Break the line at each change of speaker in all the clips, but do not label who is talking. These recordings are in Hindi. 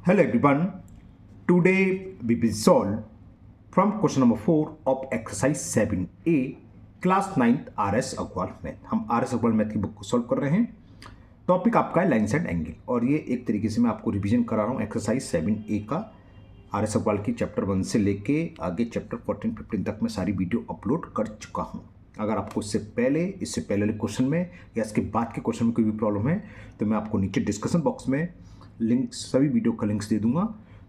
Hello everyone. Today we will solve from question number 4 of exercise 7A class 9th RS Agarwal math. हम RS अग्रवाल मैथ की बुक को सॉल्व कर रहे हैं। टॉपिक आपका है लाइन्स एंड एंगल और ये एक तरीके से मैं आपको रिवीजन करा रहा हूँ एक्सरसाइज 7A का RS अग्रवाल की चैप्टर 1 से लेके आगे चैप्टर 14-15 तक मैं सारी वीडियो अपलोड कर चुका हूँ। अगर आपको इससे पहले वाले क्वेश्चन में या इसके बाद के क्वेश्चन में कोई भी प्रॉब्लम है तो मैं आपको नीचे डिस्कशन बॉक्स में लिंक सभी वीडियो का लिंक्स दे दूंगा।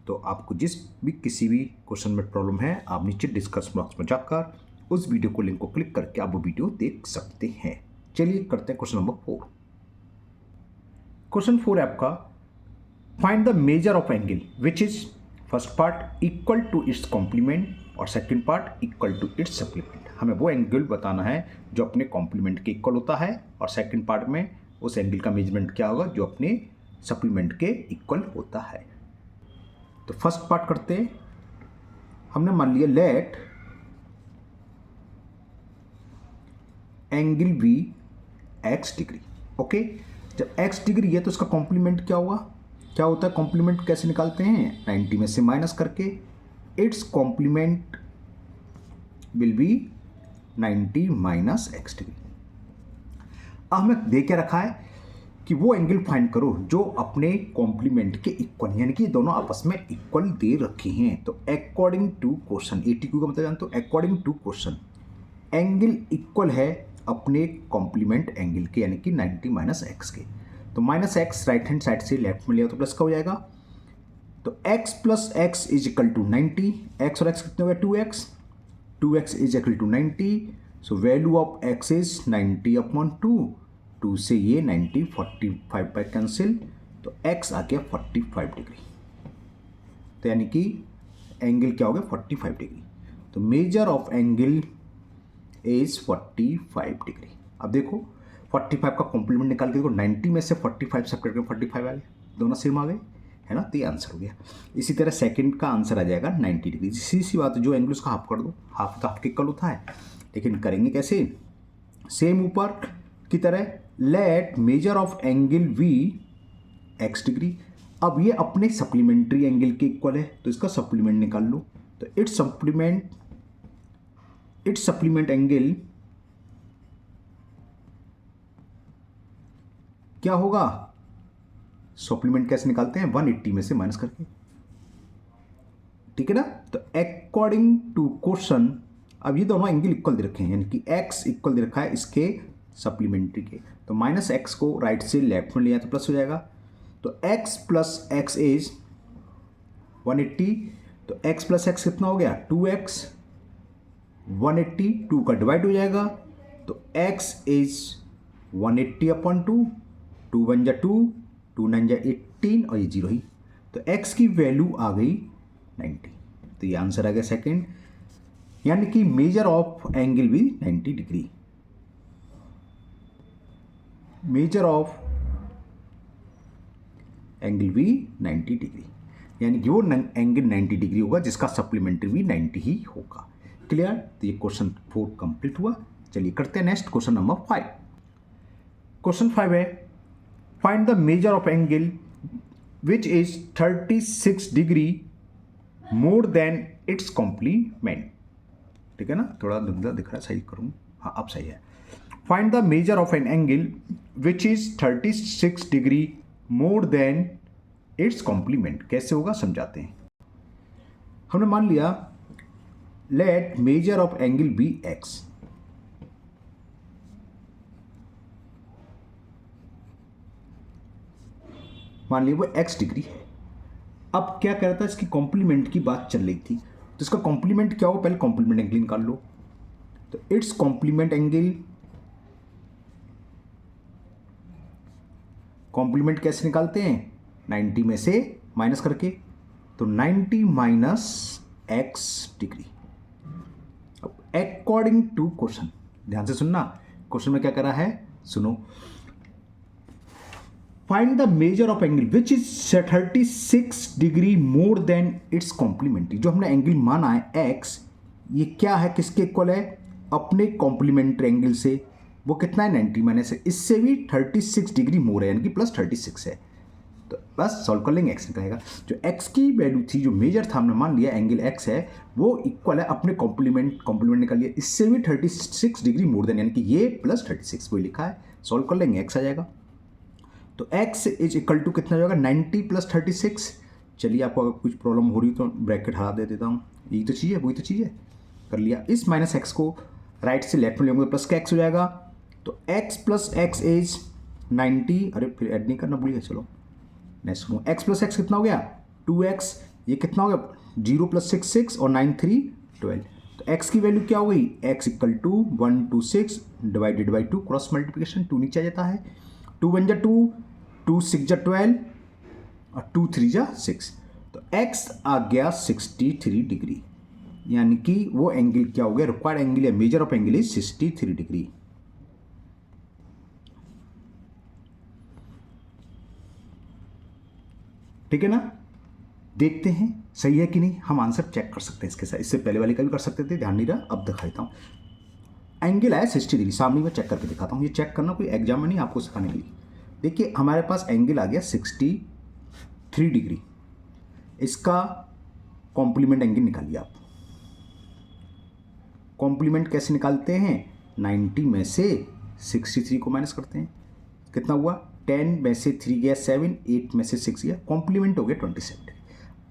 तो आपको किसी भी क्वेश्चन में प्रॉब्लम है आप नीचे डिस्कशन बॉक्स में जाकर उस वीडियो को लिंक को क्लिक करके आप वो वीडियो देख सकते हैं। चलिए करते हैं क्वेश्चन नंबर 4। क्वेश्चन 4 है आपका find the measure of angle which is first part equal to its complement और second part equal to its supplement. हमें वो एंगल बताना है जो अपने कॉम्प्लीमेंट के इक्वल होता है और सेकेंड पार्ट में उस एंगल का मेजरमेंट क्या होगा जो अपने सप्लीमेंट के इक्वल होता है। तो फर्स्ट पार्ट करते हैं। हमने मान लिया let angle be x degree. Okay, जब एक्स डिग्री है तो इसका कॉम्प्लीमेंट क्या होगा, क्या होता है कॉम्प्लीमेंट कैसे निकालते हैं, 90 में से माइनस करके it's complement will be 90 minus x degree. अब हमें दे के रखा है कि वो एंगल फाइंड करो जो अपने कॉम्प्लीमेंट के इक्वल, यानी कि दोनों आपस में इक्वल दे रखे हैं। तो अकॉर्डिंग टू क्वेश्चन, ATQ का मतलब जानते हो, according to question angle equal है अपने कॉम्प्लीमेंट एंगल के, यानी कि 90 माइनस एक्स के। तो minus x right hand side से लेफ्ट में लिया तो प्लस का हो जाएगा। तो x plus x is equal to 90, x और एक्स कितने हो गए 2x, 2x इज equal to 90। So value of x is 90 upon 2 से ये 90 45 पर कैंसिल, तो x आ गया 45 डिग्री। तो यानी कि एंगल क्या हो गया 45 डिग्री। तो major of angle is 45 degree. अब देखो 45 का कॉम्प्लीमेंट निकाल के देखो, 90 में से 45 सेपरेट कर 45 आ गए, दोनों सेम आ गए, है ना। तो ये आंसर हो गया। इसी तरह सेकंड का आंसर आ जाएगा 90 डिग्री। सी बात है, जो एंगल उसका हाफ कर दो, हाफ तो हाफ के इक्वल होता है, लेकिन करेंगे कैसे, सेम ऊपर की तरह let measure of angle be x degree. अब ये अपने सप्लीमेंट्री एंगल के इक्वल है तो इसका सप्लीमेंट निकाल लो। तो इट्स सप्लीमेंट एंगल क्या होगा, सप्लीमेंट कैसे निकालते हैं 180 में से माइनस करके, ठीक है ना। तो अकॉर्डिंग टू क्वेश्चन अब ये दोनों एंगल इक्वल दे रखे हैं, यानी कि x इक्वल दे रखा है इसके सप्लीमेंट्री के। तो माइनस एक्स को राइट से लेफ्ट में लिया तो प्लस हो जाएगा। तो x प्लस एक्स इज 180। तो x प्लस एक्स कितना हो गया 2x, 180 2 का डिवाइड हो जाएगा। तो x इज 180 अपॉन 2 1 जा 2 9 जा 18 और ये 0 ही। तो x की वैल्यू आ गई 90। तो ये आंसर आ गया सेकेंड, यानी कि मेजर ऑफ एंगल भी 90 डिग्री। मेजर ऑफ एंगल भी 90 डिग्री, यानी कि वो एंगल 90 डिग्री होगा जिसका सप्लीमेंट्री भी 90 ही होगा। क्लियर। तो ये क्वेश्चन 4 कंप्लीट हुआ। चलिए करते हैं नेक्स्ट क्वेश्चन नंबर 5। क्वेश्चन 5 है find the measure of angle which is 36 degree more than its complement. ठीक है ना, थोड़ा धुंधला दिख रहा है, सही करूँ, हाँ अब सही है। Find the measure of an angle which is 36 degree more than its complement. कैसे होगा समझाते हैं। हमने मान लिया let measure of angle be x. मान लिया वो x डिग्री है। अब क्या कह रहा था, इसकी कॉम्प्लीमेंट की बात चल रही थी, तो इसका कॉम्प्लीमेंट क्या होगा, पहले कॉम्प्लीमेंट एंगल निकाल लो। तो इट्स कॉम्प्लीमेंट एंगल, कॉम्प्लीमेंट कैसे निकालते हैं 90 में से माइनस करके। तो 90 माइनस एक्स डिग्री। अब अकॉर्डिंग टू क्वेश्चन, ध्यान से सुनना, क्वेश्चन में क्या करा है सुनो। Find the measure of angle which is 36 degree more than its complementary. जो हमने एंगल माना है x, ये क्या है, किसके इक्वल है, अपने कॉम्प्लीमेंट्री एंगल से। वो कितना है 90 माइनस है, इससे भी 36 डिग्री मोर है, यानी कि प्लस 36 है। तो बस सॉल्व कर लेंगे, एक्स निकलेगा। जो एक्स की वैल्यू थी, जो मेजर था, हमने मान लिया एंगल एक्स है वो इक्वल है अपने कॉम्प्लीमेंट निकाल लिया, इससे भी 36 डिग्री मोर देन, यानी कि ये प्लस 36 वही लिखा है। सॉल्व कर लेंगे, एक्स आ जाएगा। तो x इज इक्वल टू कितना जाएगा 90 प्लस 36। चलिए आपको अगर कुछ प्रॉब्लम हो रही तो ब्रैकेट हटा दे देता हूँ, यही तो चीज़ है, वही तो चीज़ है। कर लिया, इस माइनस एक्स को राइट से लेफ्ट में लेंगे तो प्लस का एक्स हो जाएगा। तो x प्लस एक्स इज 90, अरे फिर ऐड नहीं करना भूलिए, चलो नेक्स्ट में एक्स प्लस एक्स कितना हो गया 2x, ये कितना हो गया 0 प्लस 6 6 और 9 3 12। तो x की वैल्यू क्या हो गई, x equal to 126 divided by 2, cross multiplication 2 नीचे आ जाता है, 2 1 जा 2, 2 6 जा 12 और 2 3 जा 6। तो x आ गया 63 डिग्री, यानी कि वो एंगल क्या हो गया, रिक्वायर्ड एंगल या major of angle is 63 degree. ठीक है ना, देखते हैं सही है कि नहीं, हम आंसर चेक कर सकते हैं इसके साथ, इससे पहले वाले का भी कर सकते थे, ध्यान नहीं रहा, अब दिखा देता हूँ। एंगल आया 60 डिग्री, सामने में चेक करके दिखाता हूँ, ये चेक करना कोई एग्जाम में नहीं, आपको सिखाने के लिए। देखिए हमारे पास एंगल आ गया 63 डिग्री, इसका कॉम्प्लीमेंट एंगल निकालिए आप। कॉम्प्लीमेंट कैसे निकालते हैं, 90 में से 63 को माइनस करते हैं, कितना हुआ 10 में से 3 गया 7, 8 में से 6 गया, कॉम्प्लीमेंट हो गया 27।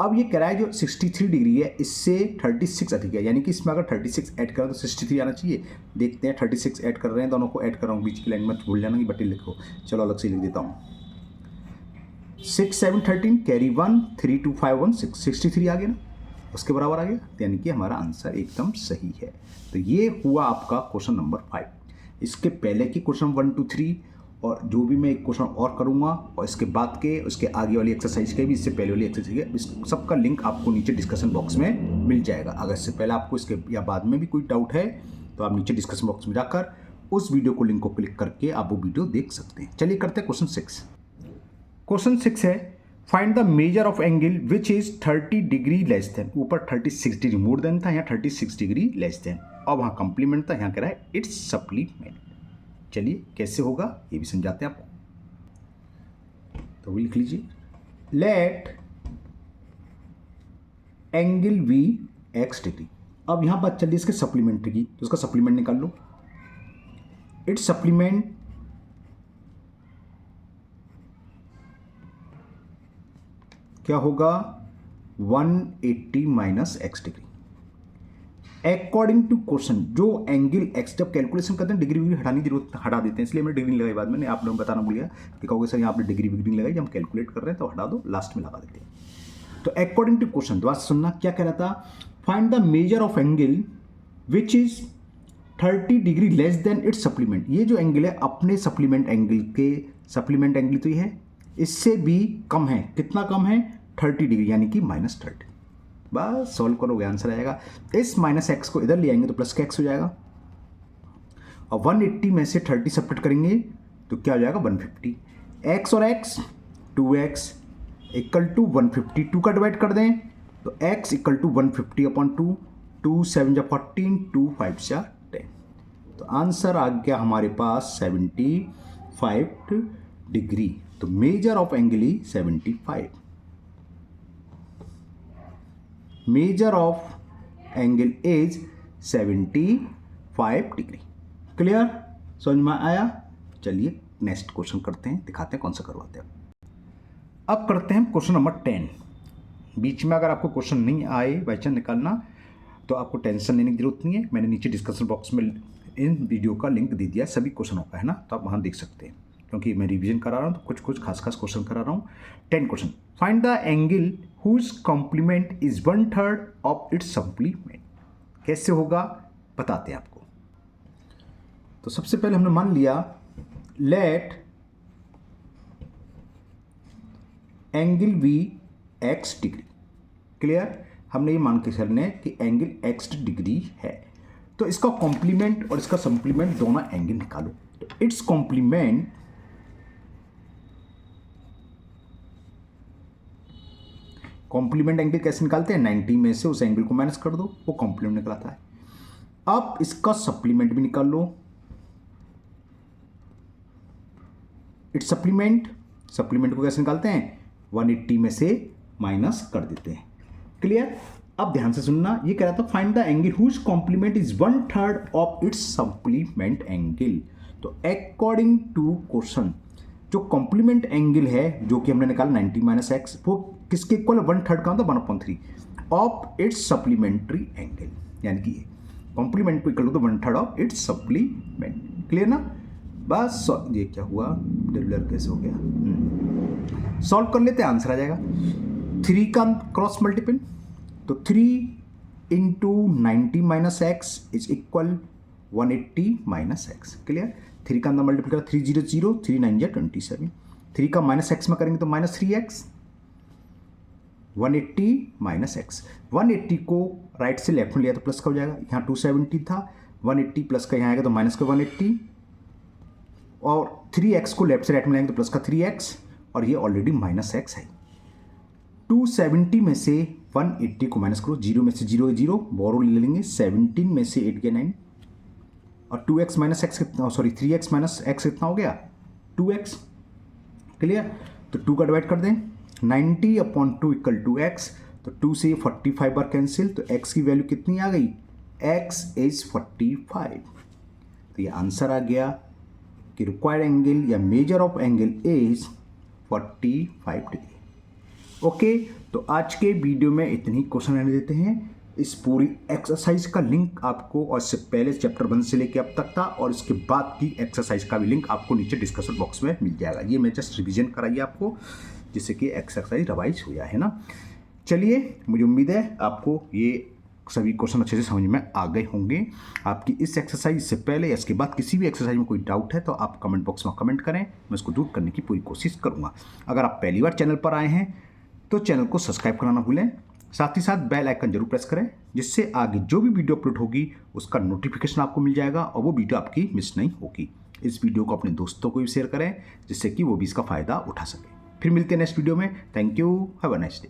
अब ये कह रहा है जो 63 डिग्री है इससे 36 अधिक है, यानी कि इसमें अगर 36 ऐड करें तो 63 आना चाहिए। देखते हैं 36 ऐड कर रहे हैं, दोनों को ऐड कर रहा हूँ, बीच की लाइन मत भूल जाना कि बटे लिखो, चलो अलग से लिख देता हूँ। 6 7 13 कैरी 1 3 2 5 1 6, 63 आ गया ना, उसके बराबर आ गया, यानी कि हमारा आंसर एकदम सही है। तो ये हुआ आपका क्वेश्चन नंबर 5। इसके पहले की क्वेश्चन 1 2 3 और जो भी मैं एक क्वेश्चन और करूंगा और इसके बाद के उसके आगे वाली एक्सरसाइज के भी, इससे पहले वाली एक्सरसाइज के, इस सबका लिंक आपको नीचे डिस्कशन बॉक्स में मिल जाएगा। अगर इससे पहले आपको इसके या बाद में भी कोई डाउट है तो आप नीचे डिस्कशन बॉक्स में जाकर उस वीडियो को लिंक को क्लिक करके आप वो वीडियो देख सकते हैं। चलिए करते हैं क्वेश्चन 6। क्वेश्चन 6 है find the measure of angle which is 30 degree less than, ऊपर 36 डिग्री मोर देन था, यहाँ 36 डिग्री लेस देन, और वहाँ कंप्लीमेंट था, यहाँ कह रहा है इट्स सप्लीमेंट। चलिए कैसे होगा ये भी समझाते हैं आपको, तो वो लिख लीजिए, let angle be x degree. अब यहां बात चल रही है इसके सप्लीमेंट्री की, तो उसका सप्लीमेंट निकाल लो। इट्स सप्लीमेंट क्या होगा 180 minus x degree. According to question जो एंगल एक्स, जब कैलकुलेशन करते हैं डिग्री विग्री हटाने की जरूरत, हटा देते हैं, इसलिए मैंने डिग्री लगाई, बाद में आप लोगों को बताना भूल गया कि कहोगे सर यहाँ आपने डिग्री विग्री लगाई, जब हम कैलकुलेट कर रहे हैं तो हटा दो, लास्ट में लगा देते हैं। तो अकॉर्डिंग टू क्वेश्चन, दोबारा सुनना क्या कह रहा था, find the measure of angle which is 30 degree less than it's supplement. ये जो एंगल है अपने सप्लीमेंट एंगल के, सप्लीमेंट एंगल तो ये है, इससे भी कम है, कितना कम है 30 डिग्री, यानी कि -30। बस सॉल्व करोगे आंसर आएगा। इस माइनस एक्स को इधर ले आएंगे तो प्लस का एक्स हो जाएगा, और 180 में से 30 सेपरेट करेंगे तो क्या हो जाएगा 150। एक्स और एक्स 2x इक्वल टू 150, 2 का डिवाइड कर दें तो x इक्वल टू 150 अपॉन 2, 2 7 जा 14, 2 5 जा 10। तो आंसर आ गया हमारे पास 75 डिग्री। तो major of angle he 75, major of angle is 75 degree. Clear, समझ में आया। चलिए नेक्स्ट क्वेश्चन करते हैं, दिखाते हैं कौन सा करवाते हैं। अब करते हैं क्वेश्चन नंबर 10। बीच में अगर आपको क्वेश्चन नहीं आए बाई चांस निकालना तो आपको टेंशन लेने की जरूरत नहीं है, मैंने नीचे डिस्कशन बॉक्स में इन वीडियो का लिंक दे दिया है सभी क्वेश्चनों का, है ना, तो आप वहाँ देख सकते हैं, क्योंकि मैं रिवीजन करा रहा हूँ तो कुछ खास क्वेश्चन करा रहा हूँ। 10 question, find the angle whose complement is 1/3 of its supplement. कैसे होगा बताते हैं आपको। तो सबसे पहले हमने मान लिया let angle be x degree. Clear, हमने ये मान के चलने कि एंगल एक्स डिग्री है, तो इसका कॉम्प्लीमेंट और इसका सप्लीमेंट दोनों एंगल निकालो। तो इट्स कॉम्प्लीमेंट एंगल कैसे निकालते हैं, 90 में से उस एंगल को माइनस कर दो, वो कॉम्प्लीमेंट निकलाता है। अब इसका सप्लीमेंट भी निकाल लो। इट्स सप्लीमेंट को कैसे निकालते हैं, 180 में से माइनस कर देते हैं। क्लियर? अब ध्यान से सुनना, ये कह रहा था find the angle whose complement is 1/3 of its supplement angle. तो अकॉर्डिंग टू क्वेश्चन जो कॉम्प्लीमेंट एंगल है जो कि हमने निकाला 90 माइनस एक्स, वो किसके इक्वल है? 1/3 का मतलब 1/3 ऑफ इट्स सप्लीमेंट्री एंगल, यानी कि कॉम्प्लीमेंट को equal to 1/3 of its supplement. Clear ना? बस ये क्या हुआ, डेरिवेटिव कैसे हो गया, सॉल्व कर लेते हैं, आंसर आ जाएगा। 3 का क्रॉस मल्टीपल, तो 3 into 90 minus x is equal 180 minus x. Clear? 3 का अंदर मल्टीपल करा 3 0 0, 3 9 जा 27। 3 का माइनस एक्स में करेंगे तो माइनस 3x, 180 माइनस एक्स। 180 को राइट से लेफ्ट में लिया तो प्लस का हो जाएगा, यहाँ 270 था, 180 प्लस का यहाँ आएगा तो माइनस का 180, और 3x को लेफ्ट से राइट में लेंगे तो प्लस का 3x, और ये ऑलरेडी माइनस एक्स है। 270 में से 180 को माइनस करो, 0 में से 0 0, बोरो ले लेंगे, 17 में से 8 गया 9, और 2x माइनस एक्स कितना, सॉरी 3x माइनस एक्स कितना हो गया, 2x। क्लियर? तो 2 का डिवाइड कर दें, 90/2 इक्वल टू x, तो 2 से 45 बार कैंसिल, तो x की वैल्यू कितनी आ गई, x इज 45। तो ये आंसर आ गया कि रिक्वायर्ड एंगल या major of angle is 45 degree. Okay, तो आज के वीडियो में इतनी क्वेश्चन रहने देते हैं। इस पूरी एक्सरसाइज का लिंक आपको, और इससे पहले चैप्टर 1 से लेकर अब तक था, और इसके बाद की एक्सरसाइज का भी लिंक आपको नीचे डिस्क्रिप्शन बॉक्स में मिल जाएगा। ये मैं जस्ट रिवीजन कराइए आपको, जिससे कि एक्सरसाइज रिवाइज हो जाए, है ना। चलिए, मुझे उम्मीद है आपको ये सभी क्वेश्चन अच्छे से समझ में आ गए होंगे। आपकी इस एक्सरसाइज से पहले या इसके बाद किसी भी एक्सरसाइज में कोई डाउट है तो आप कमेंट बॉक्स में कमेंट करें, मैं उसको दूर करने की पूरी कोशिश करूँगा। अगर आप पहली बार चैनल पर आए हैं तो चैनल को सब्सक्राइब करना ना भूलें, साथ ही साथ बेल आइकन जरूर प्रेस करें, जिससे आगे जो भी वीडियो अपलोड होगी उसका नोटिफिकेशन आपको मिल जाएगा और वो वीडियो आपकी मिस नहीं होगी। इस वीडियो को अपने दोस्तों को भी शेयर करें, जिससे कि वो भी इसका फ़ायदा उठा सके। फिर मिलते हैं नेक्स्ट वीडियो में। Thank you, have a nice day.